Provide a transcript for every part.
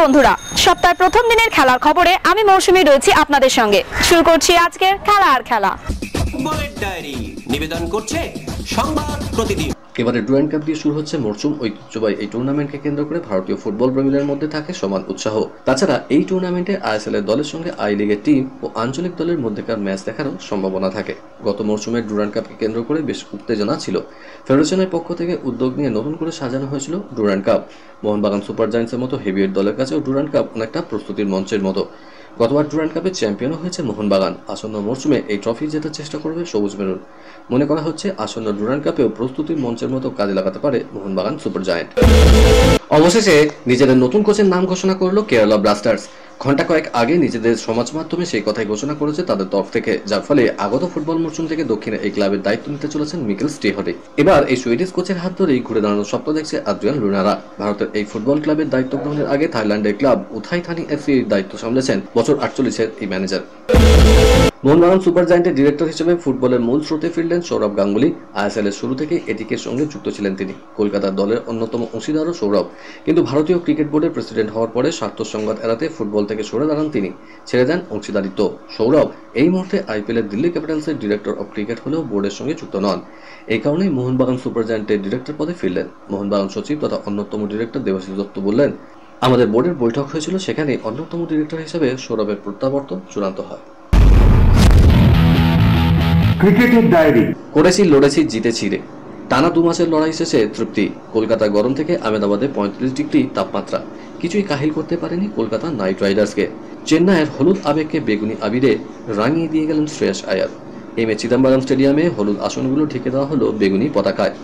বন্ধুরা, সপ্তাহের প্রথম দিনের খেলার খবরে আমি মৌসুমী রয়েছি আপনাদের সঙ্গে। শুরু করছি আজকের খেলা আর খেলা। ফুটবলের ডায়েরি নিবেদন করছে সংবাদ প্রতিদিন। এবারে ডুরান্ড কাপ দিয়ে শুরু হচ্ছে মরশুম। ঐতিহ্যবাহী এই টুর্নামেন্টকে কেন্দ্র করে ভারতীয় ফুটবল প্রেমীদের মধ্যে থাকে সমান উৎসাহ। তাছাড়া এই টুর্নামেন্টে আইএসএল এর দলের সঙ্গে আই লিগের টিম ও আঞ্চলিক দলের মধ্যেকার ম্যাচ দেখারও সম্ভাবনা থাকে। গত মরশুমে ডুরান্ড কাপকে কেন্দ্র করে বেশ উত্তেজনা ছিল। ফেডারেশনের পক্ষ থেকে উদ্যোগ নিয়ে নতুন করে সাজানো হয়েছিল ডুরান্ড কাপ। মোহনবাগান সুপার জায়ান্টসের মতো হেভিওয়েট দলের কাছেও ডুরান্ড কাপ অনেকটা প্রস্তুতির মঞ্চের মতো। গতবার ডুরান্ড কাপের চ্যাম্পিয়নও হয়েছে মোহনবাগান। আসন্ন মরশুমে এই ট্রফি জেতার চেষ্টা করবে সবুজ মেরুন। মনে করা হচ্ছে আসন্ন ডুরান্ড কাপেও প্রস্তুতির মঞ্চের মতো কাজে লাগাতে পারে মোহনবাগান সুপার জায়ান্ট। অবশেষে নিজেদের নতুন কোচের নাম ঘোষণা করলো কেরালা ব্লাস্টার্স। ঘণ্টা কয়েক আগে নিজেদের সমাজ মাধ্যমে সেই কথাই ঘোষণা করেছে তাদের তরফ থেকে, যার ফলে আগত ফুটবল মরশুম থেকে দক্ষিণে এই ক্লাবের দায়িত্ব নিতে চলেছেন মিকেল স্টেহরে। এবার এই সুইডিশ কোচের হাত ধরেই ঘুরে দাঁড়ানোর স্বপ্ন দেখছে আদ্রিয়ান লুনারা। ভারতের এই ফুটবল ক্লাবের দায়িত্ব গ্রহণের আগে থাইল্যান্ডের ক্লাব উথাই থানি এফসি এর দায়িত্ব সামলেছেন বছর 48-এর এই ম্যানেজার। মোহনবাগান সুপার জায়ান্টের ডিরেক্টর হিসেবে ফুটবলের মূল স্রোতে ফিরলেন সৌরভ গাঙ্গুলি। আইএসএল এর শুরু থেকে এটিকের সঙ্গে যুক্ত ছিলেন তিনি। কলকাতার দলের অন্যতম অংশীদারও সৌরভ, কিন্তু ভারতীয় ক্রিকেট বোর্ডের প্রেসিডেন্ট হওয়ার পরে স্বার্থ সংঘাত এড়াতে ফুটবল থেকে সরে দাঁড়ান তিনি, ছেড়ে দেন অংশীদারিত্ব। সৌরভ এই মুহূর্তে আইপিএলের দিল্লি ক্যাপিটালসের ডিরেক্টর অব ক্রিকেট হলেও বোর্ডের সঙ্গে যুক্ত নন। এই কারণেই মোহনবাগান সুপার জায়ান্টের ডিরেক্টর পদে ফিরলেন। মোহনবাগান সচিব তথা অন্যতম ডিরেক্টর দেবাশিস দত্ত বললেন, আমাদের বোর্ডের বৈঠক হয়েছিল, সেখানে অন্যতম ডিরেক্টর হিসেবে সৌরভের প্রত্যাবর্তন চূড়ান্ত হয়। ক্রিকেটের ডায়েরি। করেছি, লড়েছি, জিতেছি রে। টানা 2 মাসের লড়াই শেষে তৃপ্তি। কলকাতার গরম থেকে আহমেদাবাদে 35 ডিগ্রি তাপমাত্রা কিছুই কাহিল করতে পারেনি কলকাতা নাইট রাইডার্সকে। চেন্নাইয়ের হলুদ আবেগকে বেগুনি আবিরে রাঙিয়ে দিয়ে গেলেন শ্রেয়াস আয়ার। এই ম্যাচে চিদম্বরম স্টেডিয়ামে হলুদ আসনগুলো ঢেকে দেওয়া হলো বেগুনি পতাকায়।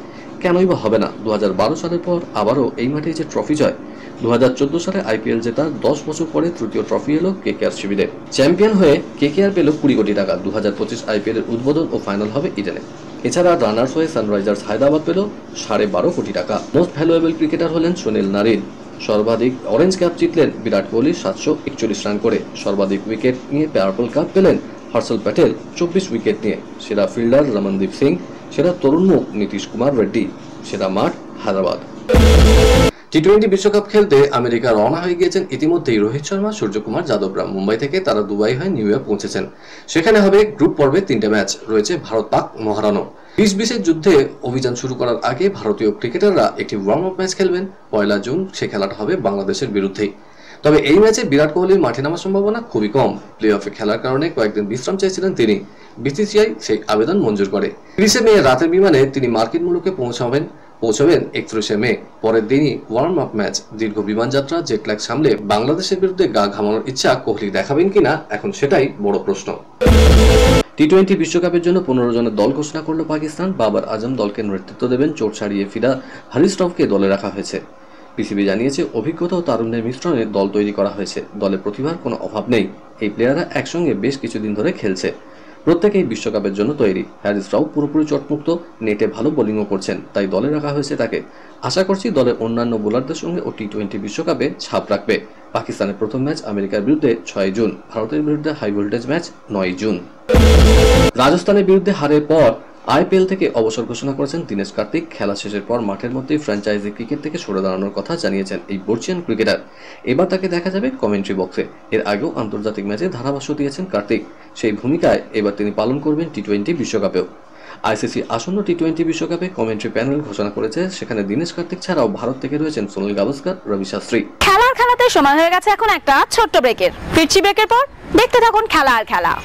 কেনই বা হবে না? 2012 সালের পর আবারও এই মাঠে যে ট্রফি জয়। 2014 সালে আইপিএল জেতার 10 বছর পরে তৃতীয় ট্রফি এলো কেকেআর শিবিরে। চ্যাম্পিয়ন হয়ে কেকেআর পেল 20 কোটি টাকা। 2025 আইপিএল এর উদ্বোধন ও ফাইনাল হবে ইডেনে। এছাড়া রানার্স হয়ে সানরাইজার্স হায়দ্রাবাদ পেল 12.5 কোটি টাকা। মোস্ট ভ্যালুয়েবল ক্রিকেটার হলেন সুনীল নারিন। সর্বাধিক অরেঞ্জ ক্যাপ জিতলেন বিরাট কোহলি 741 রান করে। সর্বাধিক উইকেট নিয়ে পার্পল কাপ পেলেন হর্ষল প্যাটেল 24 উইকেট নিয়ে। সেরা ফিল্ডার রমনদীপ সিং, সেরা তরুণ মুখ নীতিশ কুমার রেড্ডি, সেরা মাঠ হায়দ্রাবাদ। টি-20 বিশ্বকাপ খেলতে আমেরিকা রওনা হয়ে গিয়েছেন ইতিমধ্যেই রোহিত শর্মা, সূর্যকুমার যাদবরা। মুম্বাই থেকে তারা দুবাই হয়ে নিউ ইয়র্ক পৌঁছেছেন। সেখানে হবে গ্রুপ পর্বে 3টে ম্যাচ, রয়েছে ভারত পাক মহারণও। 20-20 যুদ্ধে অভিযান শুরু করার আগে ভারতীয় ক্রিকেটাররা একটি ওয়ার্ম আপ ম্যাচ খেলবেন 1 জুন। সে খেলাটা হবে বাংলাদেশের বিরুদ্ধেই। তবে এই ম্যাচে বিরাট কোহলির মাঠে নামার সম্ভাবনা খুবই কম। প্লে অফে খেলার কারণে কয়েকদিন বিশ্রাম চাইছিলেন তিনি। বিসিসিআই সেই আবেদন মঞ্জুর করে। 30 মে রাতের বিমানে তিনি মার্কিন মুলুকে পৌঁছাবেন 31 মে। পরের দিনই ওয়ার্ম আপ ম্যাচ। দীর্ঘ বিমানযাত্রা, জেটল্যাগ সামলে বাংলাদেশের বিরুদ্ধে গা ঘামানোর ইচ্ছা কোহলি দেখাবেন কিনা, এখন সেটাই বড় প্রশ্ন। টি-20 বিশ্বকাপের জন্য 15 জনের দল ঘোষণা করল পাকিস্তান। বাবার আজম দলকে নেতৃত্ব দেবেন। চোট সারিয়ে ফিরা হারিস রাউফকে দলে রাখা হয়েছে। পিসিবি জানিয়েছে অভিজ্ঞতা ও তারুণ্যের মিশ্রণে দল তৈরি করা হয়েছে। দলে প্রতিভার কোনো অভাব নেই। এই প্লেয়াররা একসঙ্গে বেশ কিছুদিন ধরে খেলছে। প্রত্যেকেই বিশ্বকাপের জন্য তৈরি। হ্যারিস রাউফ পুরোপুরি চটমুক্ত, নেটে ভালো বোলিংও করছেন, তাই দলে রাখা হয়েছে তাকে। আশা করছি দলের অন্যান্য বোলারদের সঙ্গে ও টি-20 বিশ্বকাপে ছাপ রাখবে। পাকিস্তানের প্রথম ম্যাচ আমেরিকার বিরুদ্ধে 6 জুন, ভারতের বিরুদ্ধে হাই ভোল্টেজ ম্যাচ 9 জুন। রাজস্থানের বিরুদ্ধে হারের পর আইপিএল থেকে অবসর ঘোষণা করেছেন দীনেশ কার্তিক। খেলা শেষের পর মাঠের মধ্যেই ফ্র্যাঞ্চাইজি ক্রিকেট থেকে সরে দাঁড়ানোর কথা জানিয়েছেন এই বর্ষিয়ান ক্রিকেটার। এবার তাকে দেখা যাবে কমেন্ট্রি বক্সে। এর আগেও আন্তর্জাতিক ম্যাচে ধারাভাষ্য দিয়েছেন কার্তিক। সেই ভূমিকায় এবার তিনি পালন করবেন টি-20 বিশ্বকাপেও। আইসিসি আসন্ন টি-20 বিশ্বকাপে কমেন্ট্রি প্যানেল ঘোষণা করেছে। সেখানে দীনেশ কার্তিক ছাড়াও ভারত থেকে রয়েছেন সুনীল গাভাস্কার, রবি শাস্ত্রী। খেলাতে সময় হয়ে গেছে এখন একটা ছোট্ট ব্রেকের। ফিরছি ব্রেকের পর, দেখতে থাকুন খেলা আর খেলা।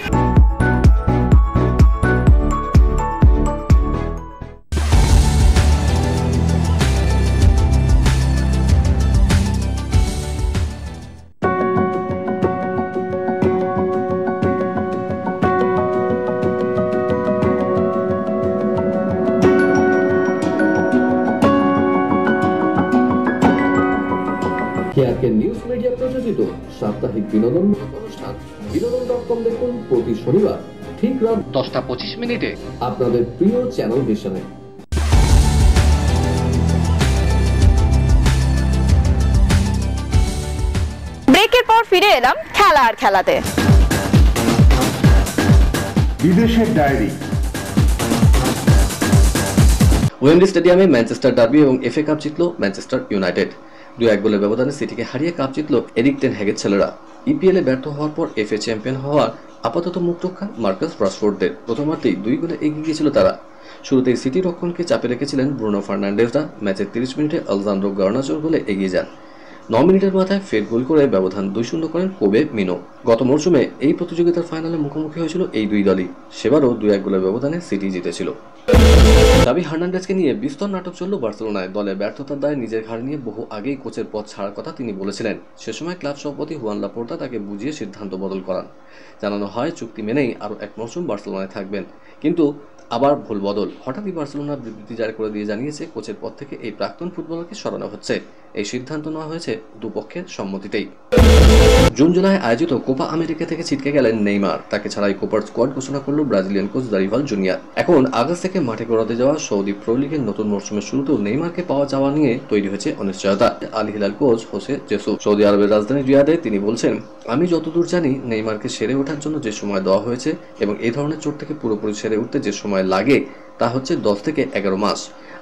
নিউজ মিডিয়া প্রযোজিত সাপ্তাহিক বিনোদন অনুষ্ঠান বিনোদন.com দেখুন প্রতি শনিবার ঠিক রাত 10:25 আপনাদের প্রিয় চ্যানেল ভিশনে। ব্রেকের পর ফিরে এলাম খেলা আর খেলাতে। বিদেশের ডায়েরি। ওয়েম্বলি স্টেডিয়ামে ম্যানচেস্টার ডার্বি এবং এফএ কাপ জিতল ম্যানচেস্টার ইউনাইটেড। 2-1 গোলের ব্যবধানে সিটিকে হারিয়ে কাপ জিতল এরিক টেন হ্যাগের ছেলেরা। ইপিএলে ব্যর্থ হওয়ার পর এফএ চ্যাম্পিয়ন হওয়ার আপাতত মুখরক্ষা মার্কাস রাশফোর্ডদের প্রথমার্ধেই 2 গোলে এগিয়ে গিয়েছিল তারা। শুরুতেই সিটি রক্ষণকে চাপে রেখেছিলেন ব্রুনো ফার্নান্ডেজরা। ম্যাচের 30 মিনিটে আলজান্দ্রো গার্নাচোর গোলে এগিয়ে যান। 9 মিনিটের মাথায় ফের গোল করে ব্যবধান 2-0 করেন কোবে মিনো। গত মরশুমে এই প্রতিযোগিতার ফাইনালে মুখোমুখি হয়েছিল এই দুই দলই। সেবারও 2-1 গোলের ব্যবধানে সিটি জিতেছিল। জাভি হার্নান্ডেজকে নিয়ে বিস্তর নাটক চলল বার্সেলোনায়। দলের ব্যর্থতার দায় নিজের ঘাড়ে নিয়ে বহু আগেই কোচের পদ ছাড়ার কথা তিনি বলেছিলেন। সে সময় ক্লাব সভাপতি হুয়ান লাপোর্তা তাকে বুঝিয়ে সিদ্ধান্ত বদল করান। জানানো হয় চুক্তি মেনেই আরও 1 মৌসুম বার্সেলোনায় থাকবেন। কিন্তু আবার ভুল বদল। হঠাৎই বার্সেলোনা বিবৃতি জারি করে দিয়ে জানিয়েছে কোচের পদ থেকে এই প্রাক্তন ফুটবলারকে সরানো হচ্ছে। এই সিদ্ধান্ত নেওয়া হয়েছে দুপক্ষের সম্মতিতেই। জুন জুলাই আয়োজিত কোপা আমেরিকা থেকে ছিটকে গেলেন নেইমার। তাকে ছাড়াই কোপার স্কোয়াড ঘোষণা করল ব্রাজিলিয়ান কোচ দারিভাল জুনিয়র। এখন আগস্ট থেকে মাঠে গড়াতে যাওয়া সৌদি প্রো লিগের নতুন মরশুমের শুরুতেও নেইমারকে পাওয়া যাওয়া নিয়ে তৈরি হয়েছে অনিশ্চয়তা। Al Hilal coach Jose Jesus Saudi আরবের রাজধানী রিয়াদে তিনি বলছেন, আমি যতদূর জানি নেইমারকে সেরে ওঠার জন্য যে সময় দেওয়া হয়েছে এবং এই ধরনের চোট থেকে পুরোপুরি সেরে উঠতে যে সময় লাগে তা হচ্ছে 10 থেকে 11 মাস।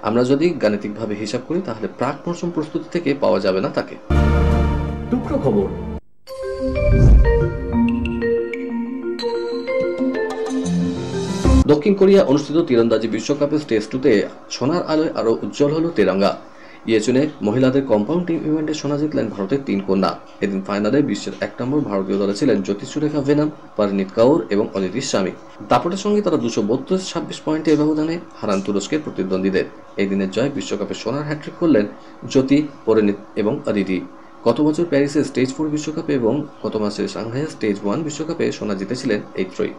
আমরা যদি গাণিতিকভাবে হিসাব করি তাহলে প্রাক মৌসুম প্রস্তুতি থেকে পাওয়া যাবে না তাকে। টুকরো খবর। দক্ষিণ কোরিয়া অনুষ্ঠিত তীরন্দাজি বিশ্বকাপের স্টেজ 2-তে সোনার আলোয় আরও উজ্জ্বল হল তেরঙ্গা। ইয়েচুনে মহিলাদের কম্পাউন্ড টিম ইভেন্টে সোনা জিতলেন ভারতের 3 কন্যা। এদিন ফাইনালে বিশ্বের 1 নম্বর ভারতীয় দলে ছিলেন জ্যোতিষুরেখা ভেনাম, পরিণীত কাউর এবং অদিতি স্বামী। দাপটের সঙ্গে তারা 232-26 পয়েন্টে ব্যবধানে হারান তুরস্কের প্রতিদ্বন্দ্বীদের। এই দিনের জয় বিশ্বকাপে সোনার হ্যাট্রিক করলেন জ্যোতি, পরিণীত এবং অদিতি। গত বছর প্যারিসে স্টেজ 4 বিশ্বকাপে এবং গত মাসে সাংহাইয়ে স্টেজ 1 বিশ্বকাপে সোনা জিতেছিলেন এই ত্রয়ী।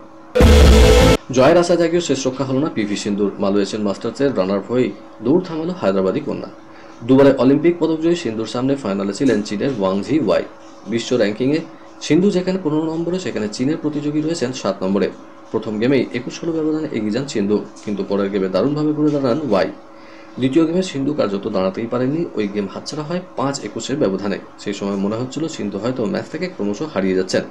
জয়ের আশা জাগিয়েও শেষ রক্ষা হল না পিভি সিন্ধুর। মালয়েশিয়ান মাস্টার্সের রানার হয়েই দৌড় থামালো হায়দ্রাবাদী কন্যা। দুবারে অলিম্পিক পদকজয়ী সিন্ধুর সামনে ফাইনালে ছিলেন চীনের ওয়াং ঝি ওয়াই। বিশ্ব র্যাঙ্কিংয়ে সিন্ধু যেখানে 15 নম্বরে সেখানে চীনের প্রতিযোগী রয়েছেন 7 নম্বরে। প্রথম গেমেই 21-16 ব্যবধানে এগিয়ে যান সিন্ধু, কিন্তু পরের গেমে দারুণভাবে ঘুরে দাঁড়ান ওয়াই। দ্বিতীয় গেমে সিন্ধু কার্যত দাঁড়াতেই পারেননি। ওই গেম হাতছাড়া হয় 5-21 ব্যবধানে। সেই সময় মনে হচ্ছিল সিন্ধু হয়তো ম্যাচ থেকে ক্রমশ হারিয়ে যাচ্ছেন।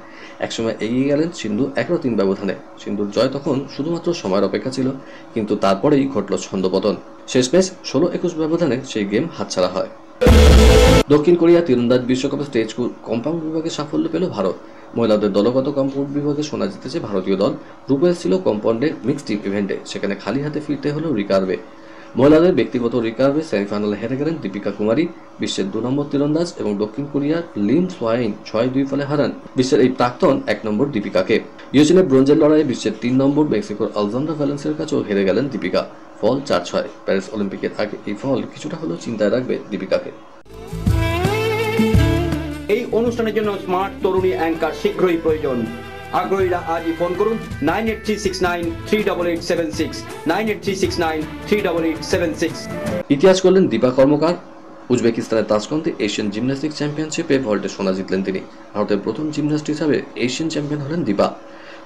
একসময় এগিয়ে গেলেন সিন্ধু 11-3 ব্যবধানে। সিন্ধুর জয় তখন শুধুমাত্র সময়ের অপেক্ষা ছিল, কিন্তু তারপরেই ঘটল ছন্দপতন। শেষ ম্যাচ 16-21 ব্যবধানে সেই গেম হাতছাড়া হয়। দক্ষিণ কোরিয়া তীরন্দাজ বিশ্বকাপে স্টেজ কম্পাউন্ড বিভাগে সাফল্য পেল ভারত। মহিলাদের দলগত কম্পাউন্ড বিভাগে সোনা জিতেছে ভারতীয় দল। রূপে ছিল কম্পাউন্ডে মিক্সড টিম ইভেন্টে, সেখানে খালি হাতে ফিরতে হলো রিকার্ভে। মহিলাদের ব্যক্তিগত রিকার্ভে সেমিফাইনালে হেরে গেলেন দীপিকা কুমারী, বিশ্বের 2 নম্বর তীরন্দাজ, এবং দক্ষিণ কোরিয়ার লিম সোয়াইন 6-2 ফলে হারান বিশ্বের এই প্রাক্তন 1 নম্বর দীপিকাকে। ইউএসএ ব্রোঞ্জের লড়াইয়ে বিশ্বের 3 নম্বর মেক্সিকোর আলজান্দ্রা ভ্যালেন্সের কাছেও হেরে গেলেন দীপিকা। ফল 4-6। প্যারিস অলিম্পিকের আগে এই ফল কিছুটা হলেও চিন্তায় রাখবে দীপিকাকে। এই অনুষ্ঠানের জন্য স্মার্ট তরুণী অ্যাঙ্কার শীঘ্রই প্রয়োজন। আগ্রহীরা আজই ফোন করুন 9836938876 9836938876। ইতিহাস করলেন দীপা কর্মকার। উজবেকিস্তানের তাশকন্তে এশিয়ান জিমন্যাস্টিক চ্যাম্পিয়নশিপে ভল্টে সোনা জিতলেন তিনি। ভারতের প্রথম জিমন্যাস্ট হিসাবে এশিয়ান চ্যাম্পিয়ন হলেন দীপা।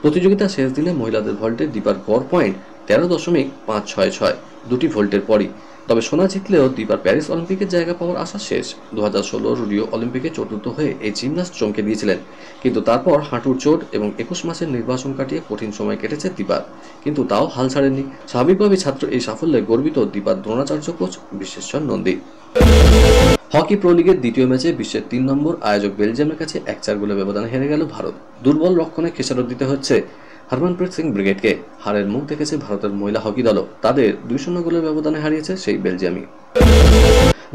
প্রতিযোগিতার শেষ দিনে মহিলাদের ভল্টে দীপার গড় পয়েন্ট 13.566, 2টি ভল্টের পরই। তবে সোনা জিতলেও দীপার প্যারিস অলিম্পিকের জায়গা পাওয়ার আশা শেষ। 2016 রিও অলিম্পিকে চতুর্থ হয়ে এই জিমন্যাস্ট চমকে দিয়েছিলেন, কিন্তু তারপর হাঁটুর চোট এবং 21 মাসের নির্বাসন কাটিয়ে কঠিন সময় কেটেছে দীপার, কিন্তু তাও হাল ছাড়েননি। স্বাভাবিকভাবে ছাত্র এই সাফল্যে গর্বিত দীপার Dronacharya coach Bishweshwar Nandi. Hockey pro লিগের দ্বিতীয় ম্যাচে বিশ্বের 3 নম্বর আয়োজক বেলজিয়ামের কাছে 1-4 গোলের ব্যবধানে হেরে গেল ভারত। দুর্বল রক্ষণে খেসারত দিতে হচ্ছে হরমনপ্রীত সিং ব্রিগেডকে। হারের মুখ দেখেছে ভারতের মহিলা হকি দলও। তাদের 2-0 গোলের ব্যবধানে হারিয়েছে সেই বেলজিয়ামই।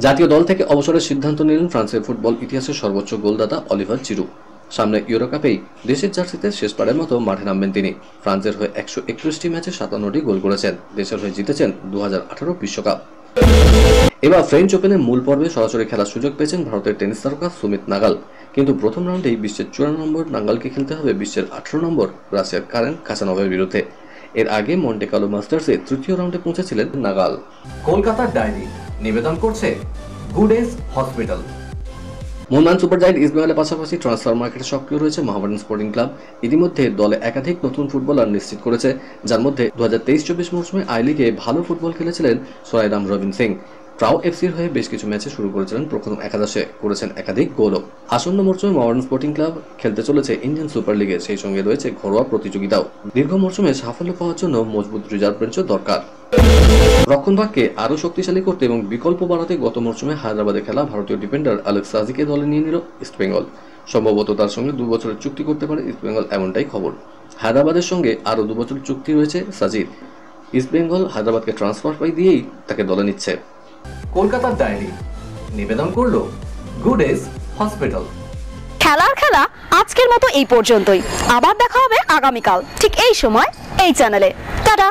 জাতীয় দল থেকে অবসরের সিদ্ধান্ত নিলেন ফ্রান্সের ফুটবল ইতিহাসের সর্বোচ্চ গোলদাতা অলিভার জিরু। সামনে ইউরো কাপেই দেশের জার্সিতে শেষবারের মতো মাঠে নামবেন তিনি। ফ্রান্সের হয়ে 131টি ম্যাচে 57টি গোল করেছেন। দেশের হয়ে জিতেছেন 2018 বিশ্বকাপ। এবার ফ্রেঞ্চ ওপেনের মূল পর্বে সরাসরি খেলার সুযোগ পেয়েছেন ভারতের টেনিস তারকা সুমিত নাগাল, কিন্তু প্রথম রাউন্ডেই বিশ্বের 54 নম্বর নাগালকে খেলতে হবে বিশ্বের 18 নম্বর রাশিয়ার কারেন কাচানোভের বিরুদ্ধে। এর আগে মন্টে কার্লো মাস্টার্সে তৃতীয় রাউন্ডে পৌঁছেছিলেন নাগাল। কলকাতার ডায়েরি নিবেদন করছে good age hospital. Mohun Bagan super giant ইস্টবেঙ্গলের পাশাপাশি ট্রান্সফার মার্কেটে সক্রিয় রয়েছে মোহামেডান স্পোর্টিং ক্লাব। ইতিমধ্যে দলে একাধিক নতুন ফুটবলার নিশ্চিত করেছে, যার মধ্যে 2023-24 মৌসুমে আই লিগে ভালো ফুটবল খেলেছিলেন সোয়াইরাম রবিন সিং। ট্রাউ এফসির হয়ে বেশ কিছু ম্যাচে শুরু করেছিলেন প্রথম একাদশে, করেছেন একাধিক গোলও। আসন্ন মরশুমে মডার্ন স্পোর্টিং ক্লাব খেলতে চলেছে ইন্ডিয়ান সুপার লিগে, সেই সঙ্গে রয়েছে ঘরোয়া প্রতিযোগিতাও। দীর্ঘ মরশুমে সাফল্য পাওয়ার জন্য মজবুত রিজার্ভ বেঞ্চও দরকার। রক্ষণভাগকে আরও শক্তিশালী করতে এবং বিকল্প বাড়াতে গত মরশুমে হায়দ্রাবাদে খেলা ভারতীয় ডিফেন্ডার আলেক্স রাজিকে দলে নিয়ে নিল ইস্টবেঙ্গল। সম্ভবত তার সঙ্গে 2 বছরের চুক্তি করতে পারে ইস্টবেঙ্গল, এমনটাই খবর। হায়দ্রাবাদের সঙ্গে আরও 2 বছরের চুক্তি রয়েছে সাজির। ইস্টবেঙ্গল হায়দ্রাবাদকে ট্রান্সফার পাই দিয়েই তাকে দলে নিচ্ছে। কলকাতার ডায়েরি নিবেদন করলো গুড এজ হসপিটাল। খেলার খেলা আজকের মতো এই পর্যন্তই। আবার দেখা হবে আগামীকাল ঠিক এই সময় এই চ্যানেলে। টাটা।